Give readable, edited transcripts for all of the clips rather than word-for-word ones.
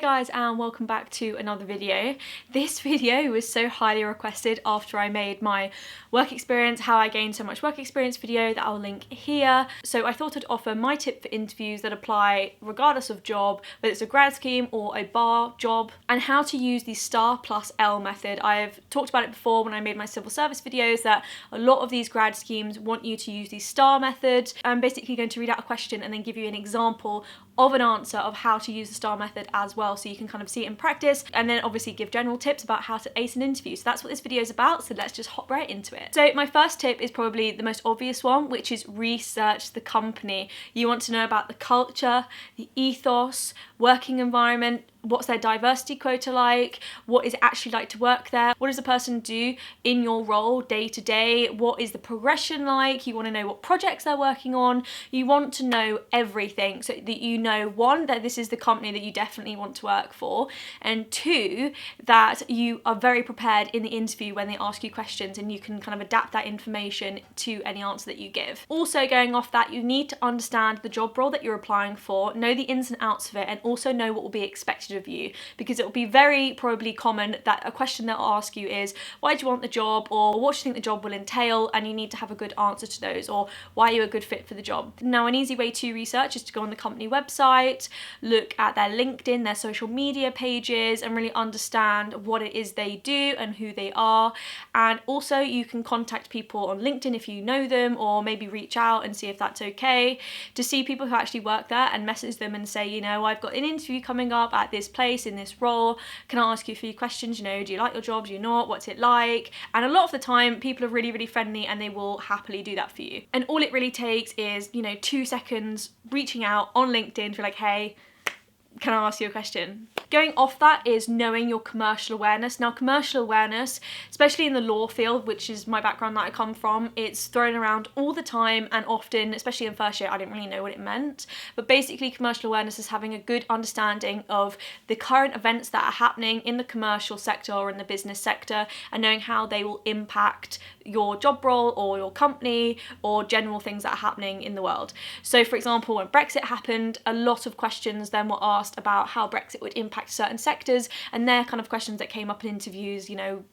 guys, and welcome back to another video. This video was so highly requested after I made my work experience, how I gained so much work experience video that I'll link here. So I thought I'd offer my tip for interviews that apply regardless of job, whether it's a grad scheme or a bar job, and how to use the STAR+L method. I've talked about it before when I made my civil service videos that a lot of these grad schemes want you to use the STAR method. I'm basically going to read out a question and then give you an example of an answer of how to use the STAR method as well, so you can kind of see it in practice, and then obviously give general tips about how to ace an interview. So that's what this video is about, so let's just hop right into it. So my first tip is probably the most obvious one, which is research the company. You want to know about the culture, the ethos, working environment, what's their diversity quota like, what is it actually like to work there, what does a person do in your role day to day, what is the progression like, you want to know what projects they're working on, you want to know everything so that you know, one, that this is the company that you definitely want to work for, and two, that you are very prepared in the interview when they ask you questions and you can kind of adapt that information to any answer that you give. Also, going off that, you need to understand the job role that you're applying for, know the ins and outs of it, and also know what will be expected of you, because it will be very probably common that a question they'll ask you is, why do you want the job, or what do you think the job will entail, and you need to have a good answer to those, or why are you a good fit for the job. Now, an easy way to research is to go on the company website, look at their LinkedIn, their social media pages, and really understand what it is they do and who they are. And also you can contact people on LinkedIn if you know them, or maybe reach out and see if that's okay, to see people who actually work there and message them and say, you know, I've got an interview coming up at this place in this role, can I ask you a few questions, you know, do you like your job, do you not, what's it like? And a lot of the time people are really friendly and they will happily do that for you. And all it really takes is, you know, 2 seconds reaching out on LinkedIn to be like, hey, can I ask you a question? Going off that is knowing your commercial awareness. Now, commercial awareness, especially in the law field, which is my background that I come from, it's thrown around all the time, and often, especially in first year, I didn't really know what it meant. But basically, commercial awareness is having a good understanding of the current events that are happening in the commercial sector or in the business sector, and knowing how they will impact your job role or your company or general things that are happening in the world. So, for example, when Brexit happened, a lot of questions then were asked about how Brexit would impact certain sectors, and they're kind of questions that came up in interviews, you know,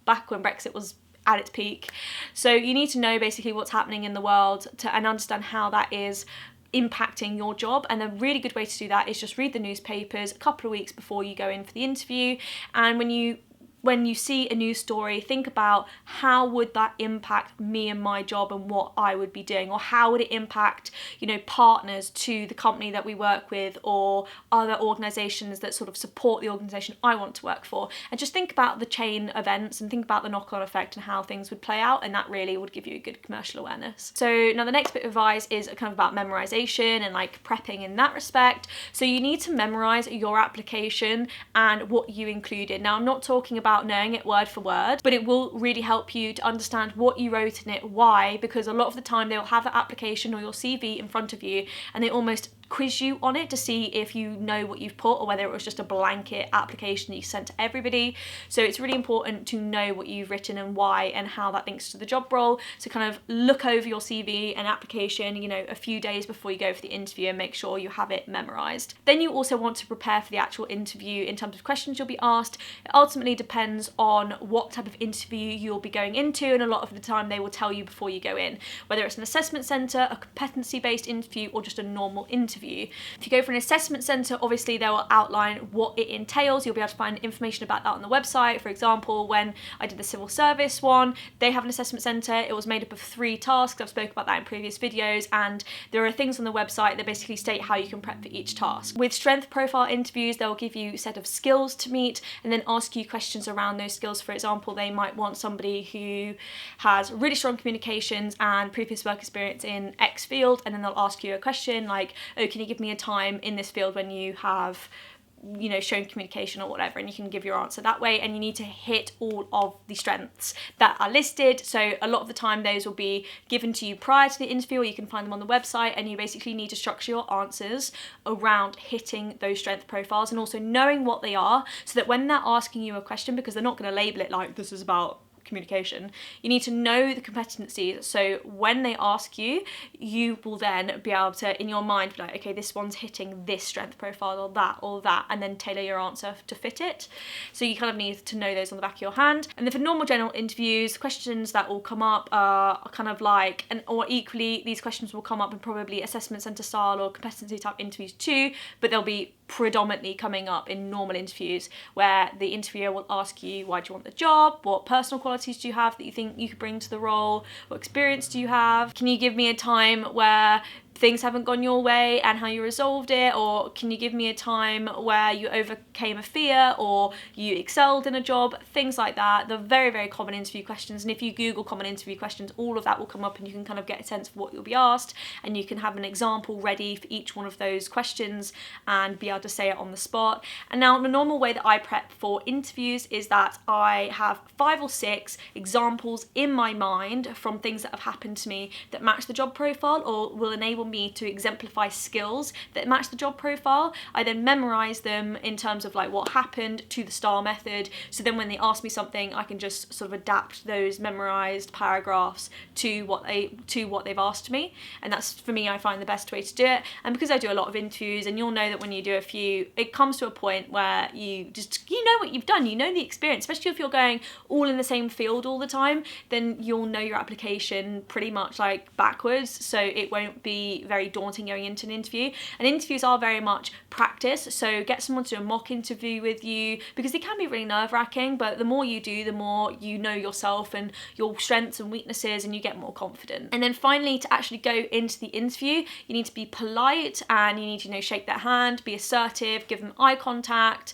back when Brexit was at its peak. So you need to know basically what's happening in the world and understand how that is impacting your job. And a really good way to do that is just read the newspapers a couple of weeks before you go in for the interview, and when you see a news story, think about how would that impact me and my job and what I would be doing, or how would it impact, you know, partners to the company that we work with, or other organisations that sort of support the organisation I want to work for. And just think about the chain events and think about the knock-on effect and how things would play out, and that really would give you a good commercial awareness. So now the next bit of advice is kind of about memorisation and like prepping in that respect. So you need to memorise your application and what you included. Now, I'm not talking about knowing it word for word, but it will really help you to understand what you wrote in it, why, because a lot of the time they'll have the application or your CV in front of you and they almost quiz you on it to see if you know what you've put, or whether it was just a blanket application that you sent to everybody. So it's really important to know what you've written and why, and how that links to the job role. So kind of look over your CV and application, you know, a few days before you go for the interview, and make sure you have it memorized. Then you also want to prepare for the actual interview in terms of questions you'll be asked. It ultimately depends on what type of interview you'll be going into, and a lot of the time they will tell you before you go in, whether it's an assessment centre, a competency-based interview, or just a normal interview. If you go for an assessment centre, obviously they will outline what it entails. You'll be able to find information about that on the website. For example, when I did the civil service one, they have an assessment centre. It was made up of 3 tasks. I've spoken about that in previous videos, and there are things on the website that basically state how you can prep for each task. With strength profile interviews, they'll give you a set of skills to meet and then ask you questions around those skills. For example, they might want somebody who has really strong communications and previous work experience in X field, and then they'll ask you a question like, oh, can you give me a time in this field when you have, you know, shown communication or whatever, and you can give your answer that way. And you need to hit all of the strengths that are listed. So a lot of the time those will be given to you prior to the interview, or you can find them on the website, and you basically need to structure your answers around hitting those strength profiles and also knowing what they are, so that when they're asking you a question, because they're not going to label it like this is about communication. You need to know the competencies, so when they ask you, you will then be able to, in your mind, be like, okay, this one's hitting this strength profile or that, and then tailor your answer to fit it. So you kind of need to know those on the back of your hand. And then for normal general interviews, questions that will come up are kind of like, or equally, these questions will come up in probably assessment centre style or competency type interviews too, but they'll be predominantly coming up in normal interviews, where the interviewer will ask you, why do you want the job? What personal qualities do you have that you think you could bring to the role? What experience do you have? Can you give me a time where things haven't gone your way and how you resolved it? Or can you give me a time where you overcame a fear or you excelled in a job? Things like that. They're very, very common interview questions, and if you Google common interview questions, all of that will come up and you can kind of get a sense of what you'll be asked, and you can have an example ready for each one of those questions and be able to say it on the spot. And now the normal way that I prep for interviews is that I have 5 or 6 examples in my mind from things that have happened to me that match the job profile or will enable me to exemplify skills that match the job profile. I then memorize them in terms of like what happened to the STAR method, so then when they ask me something, I can just sort of adapt those memorized paragraphs to what they've asked me. And that's, for me, I find the best way to do it. And because I do a lot of interviews, and you'll know that when you do a few, it comes to a point where you know what you've done, you know the experience, especially if you're going all in the same field all the time, then you'll know your application pretty much like backwards, so it won't be very daunting going into an interview. And interviews are very much practice, so get someone to do a mock interview with you, because they can be really nerve-wracking, but the more you do, the more you know yourself and your strengths and weaknesses, and you get more confident. And then finally, to actually go into the interview, you need to be polite, and you need to, shake their hand, be assertive, give them eye contact.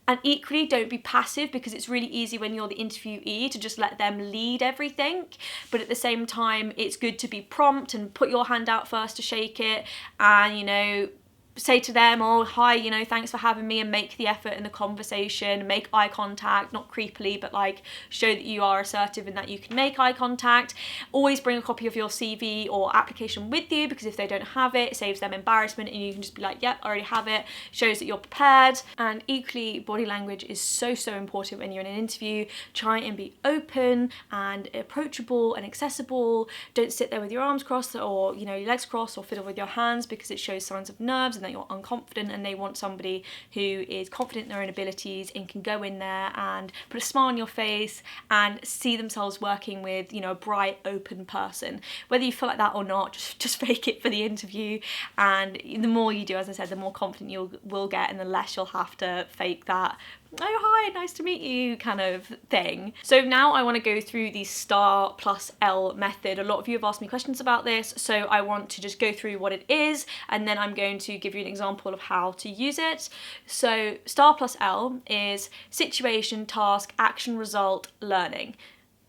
And equally, don't be passive, because it's really easy when you're the interviewee to just let them lead everything. But at the same time, it's good to be prompt and put your hand out first to shake it, and, say to them, oh, hi, thanks for having me, and make the effort in the conversation, make eye contact, not creepily, but like show that you are assertive and that you can make eye contact. Always bring a copy of your CV or application with you, because if they don't have it, it saves them embarrassment, and you can just be like, yep, I already have it. Shows that you're prepared. And equally, body language is so important when you're in an interview. Try and be open and approachable and accessible. Don't sit there with your arms crossed or, your legs crossed, or fiddle with your hands, because it shows signs of nerves and that you're unconfident, and they want somebody who is confident in their own abilities and can go in there and put a smile on your face and see themselves working with, a bright, open person. Whether you feel like that or not, just fake it for the interview, and the more you do, as I said, the more confident you will get, and the less you'll have to fake that, oh hi, nice to meet you kind of thing. So now I want to go through the STAR+L method. A lot of you have asked me questions about this, so I want to just go through what it is, and then I'm going to give you an example of how to use it. So STAR+L is situation, task, action, result, learning.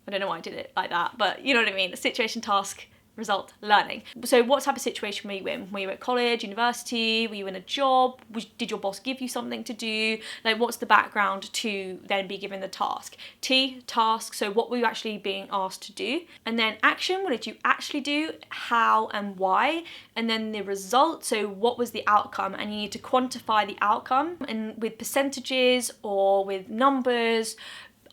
I don't know why I did it like that, but you know what I mean. Situation, task, result, learning. So what type of situation were you in? Were you at college, university? Were you in a job? Did your boss give you something to do? Like, what's the background to then be given the task? T, task, so what were you actually being asked to do? And then action, what did you actually do? How and why? And then the result, so what was the outcome? And you need to quantify the outcome, and with percentages or with numbers,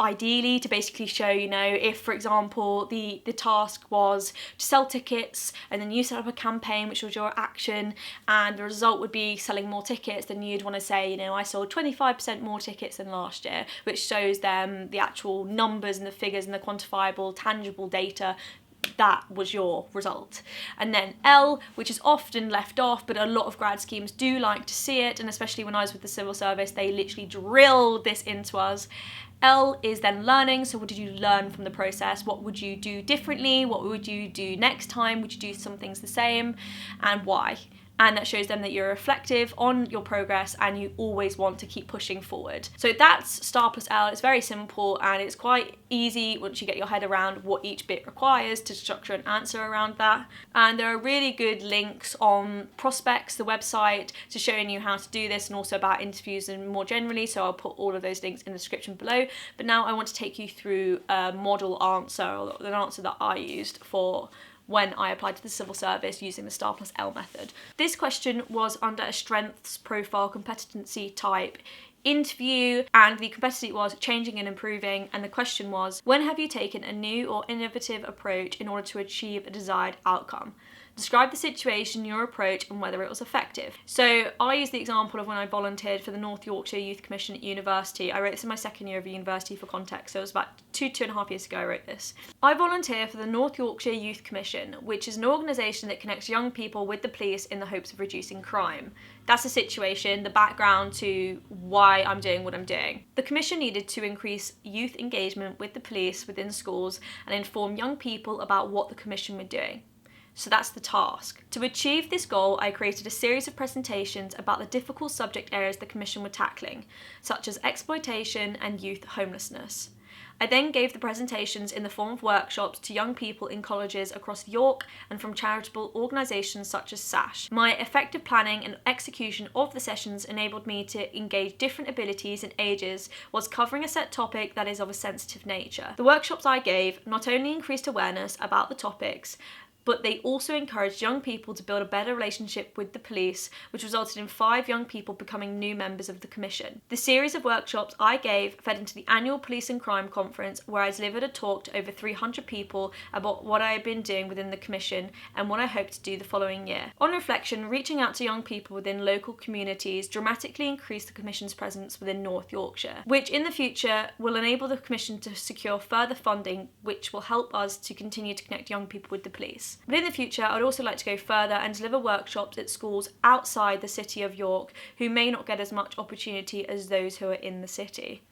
ideally, to basically show, if, for example, the task was to sell tickets, and then you set up a campaign, which was your action, and the result would be selling more tickets, then you'd want to say, I sold 25% more tickets than last year, which shows them the actual numbers and the figures and the quantifiable, tangible data. That was your result. And then L, which is often left off, but a lot of grad schemes do like to see it, and especially when I was with the civil service, they literally drilled this into us. L is then learning, so what did you learn from the process? What would you do differently? What would you do next time? Would you do some things the same? And why? And that shows them that you're reflective on your progress and you always want to keep pushing forward. So that's STAR+L. It's very simple, and it's quite easy once you get your head around what each bit requires to structure an answer around that. And there are really good links on Prospects, the website, to showing you how to do this, and also about interviews and more generally, so I'll put all of those links in the description below. But now I want to take you through a model answer, or an answer that I used for when I applied to the civil service using the STAR+L method. This question was under a strengths profile competency type interview, and the complexity was changing and improving, and the question was, when have you taken a new or innovative approach in order to achieve a desired outcome? Describe the situation, your approach, and whether it was effective. So I use the example of when I volunteered for the North Yorkshire Youth Commission at university. I wrote this in my second year of university for context, so it was about two and a half years ago I wrote this. I volunteer for the North Yorkshire Youth Commission, which is an organisation that connects young people with the police in the hopes of reducing crime. That's the situation, the background to why I'm doing what I'm doing. The Commission needed to increase youth engagement with the police within schools and inform young people about what the Commission were doing. So that's the task. To achieve this goal, I created a series of presentations about the difficult subject areas the Commission were tackling, such as exploitation and youth homelessness. I then gave the presentations in the form of workshops to young people in colleges across York and from charitable organisations such as SASH. My effective planning and execution of the sessions enabled me to engage different abilities and ages whilst covering a set topic that is of a sensitive nature. The workshops I gave not only increased awareness about the topics, but they also encouraged young people to build a better relationship with the police, which resulted in 5 young people becoming new members of the Commission. The series of workshops I gave fed into the annual Police and Crime Conference, where I delivered a talk to over 300 people about what I had been doing within the Commission and what I hoped to do the following year. On reflection, reaching out to young people within local communities dramatically increased the Commission's presence within North Yorkshire, which in the future will enable the Commission to secure further funding, which will help us to continue to connect young people with the police. But in the future, I'd also like to go further and deliver workshops at schools outside the city of York who may not get as much opportunity as those who are in the city.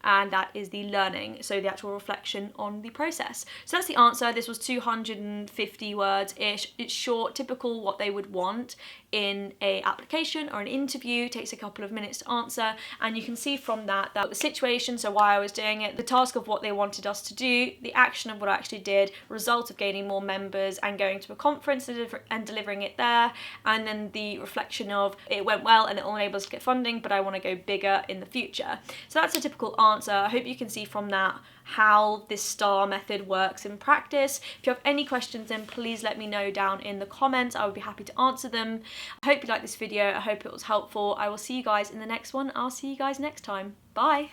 And that is the learning, so the actual reflection on the process. So that's the answer. This was 250 words-ish. It's short, typical what they would want in a application or an interview. It takes a couple of minutes to answer, and you can see from that the situation, so why I was doing it, the task of what they wanted us to do, the action of what I actually did, result of gaining more members and going to a conference and delivering it there, and then the reflection of it went well and it will enable us to get funding, but I want to go bigger in the future. So that's a typical answer. I hope you can see from that how this STAR method works in practice. If you have any questions, then please let me know down in the comments. I would be happy to answer them. I hope you liked this video. I hope it was helpful. I will see you guys in the next one. I'll see you guys next time. Bye.